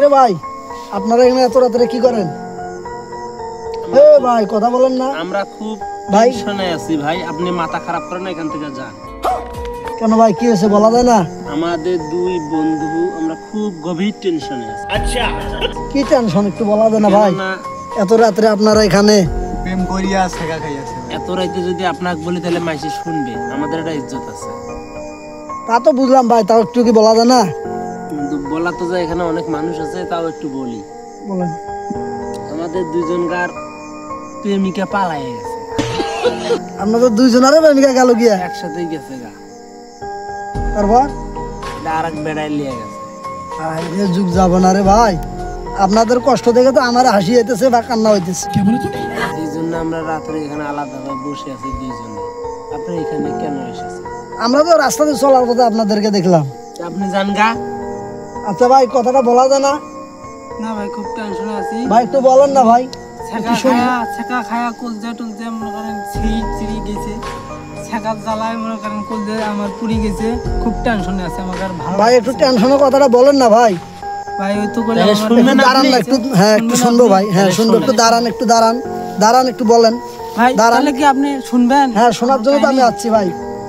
রে ভাই আপনারা এখানে এত রাতে কি করেন? এ ভাই কথা বলেন না। আমরা খুব টেনশনে আছি ভাই, আপনি মাথা খারাপ করেন না, এখান থেকে যান। কেন ভাই কি হয়েছে বলা যায় না? আমাদের দুই বন্ধু আমরা খুব গভীর টেনশনে আছি। আচ্ছা কি টেনশন একটু বলা যায় না ভাই? এত রাতে আপনারা এখানে প্রেম করিয়া শেখা খাইয়াছে। এত রাতে যদি আপনাকে বলি তাহলে মাইসে শুনবে, আমাদের একটা ইজ্জত আছে। তা তো বুঝলাম ভাই, তাও একটু কি বলা যায় না? কিন্তু বলা তো যায়, এখানে অনেক মানুষ আছে, তাও একটু বলি। বলেন। আমাদের দুইজনকার প্রেমিকা পালাই গেছে। আপনাদের দুইজনের প্রেমিকা গেল গিয়া একসাথেই গেছে গা। তারপর আরেক বেড়াই লিয়ে গেছে। আরে যুগ যাব না রে ভাই, আপনাদের কষ্ট দেখে তো আমার হাসি হইতেছে বা কান্না হইতেছে। এই জন্য আমরা রাত্রে এখানে আলাদাভাবে বসে আছি দুইজনে। আপনি এখানে কেন এসেছেন? আমরা তো রাস্তাতে চলার পথে আপনাদেরকে দেখলাম। আপনি জান গা। আচ্ছা ভাই কথাটা বলা যায় না? না ভাই খুব টেনশনে আছি ভাই একটু বলেন না ভাই। ছেকা খায়া কলজা টলজা মনে করেন ছিঁড়ি গেছে, ছেকা জ্বালায় মনে করেন কলজা আমার পুড়ি গেছে, খুব টেনশনে আছে। আমাকে আর ভালো ভাই একটু টেনশনের কথাটা বলেন না ভাই। ভাই ওই তো বলে দাঁড়ান না একটু, হ্যাঁ একটু শুনবো ভাই, হ্যাঁ শুনবো, একটু দাঁড়ান, একটু দাঁড়ান একটু বলেন ভাই। তাহলে কি আপনি শুনবেন? হ্যাঁ শোনার জন্য তো আমি আসছি ভাই,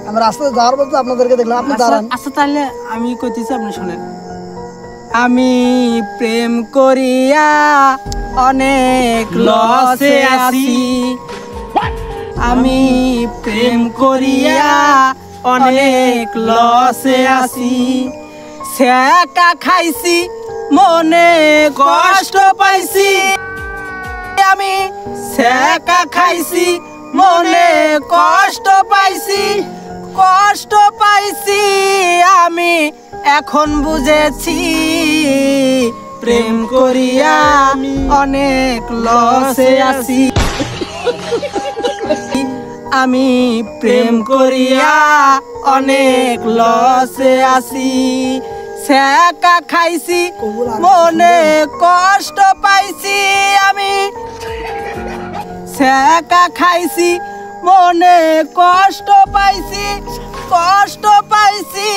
আমি রাস্তায় যাওয়ার পথে আপনাদেরকে দেখলাম, আপনি দাঁড়ান। আচ্ছা তাহলে আমি কইতেছি, আপনি শুনেন। আমি প্রেম করিয়া অনেক লসে আছি, আমি প্রেম করিয়া অনেক লসে আছি, ছেকা খাইছি মনে কষ্ট পাইছি, আমি ছেকা খাইছি মনে কষ্ট পাইছি, কষ্ট পাইছি আমি এখন বুঝেছি, প্রেম করিয়া অনেক লসে আছি, আমি প্রেম করিয়া অনেক লসে আছি, ছেকা খাইছি মনে কষ্ট পাইছি, আমি ছেকা খাইছি মনে কষ্ট পাইছি, কষ্ট পাইছি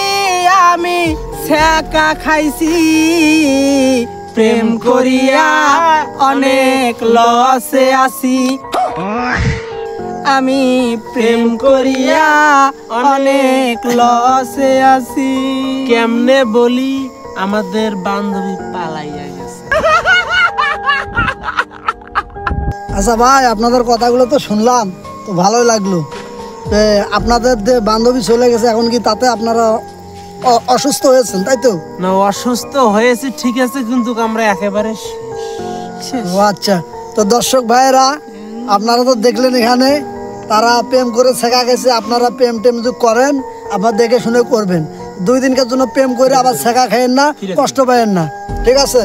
আমি ছেকা খাইছি, প্রেম করিয়া অনেক লসে আছি, আমি প্রেম করিয়া অনেক লসে আছি। কেমনে বলি, আমাদের বান্ধবী পালাইয়া গেছে। আচ্ছা ভাই আপনাদের কথাগুলো তো শুনলাম, তো ভালোই লাগলো। আপনাদের যে বান্ধবী চলে গেছে, এখন কি তাতে আপনারা অসুস্থ হয়েছেন তাই তো? না অসুস্থ হয়েছে ঠিক আছে, কিন্তু আমরা একেবারে ও আচ্ছা। তো দর্শক ভাইয়েরা আপনারা তো দেখলেন এখানে তারা প্রেম করে ছেকা গেছে, আপনারা প্রেম টেম যদি করেন আপনারা দেখে শুনে করবেন। 2 দিনকার জন্য প্রেম করে আবার ছেকা খাইয়েন না, কষ্ট পাইয়েন না, ঠিক আছে?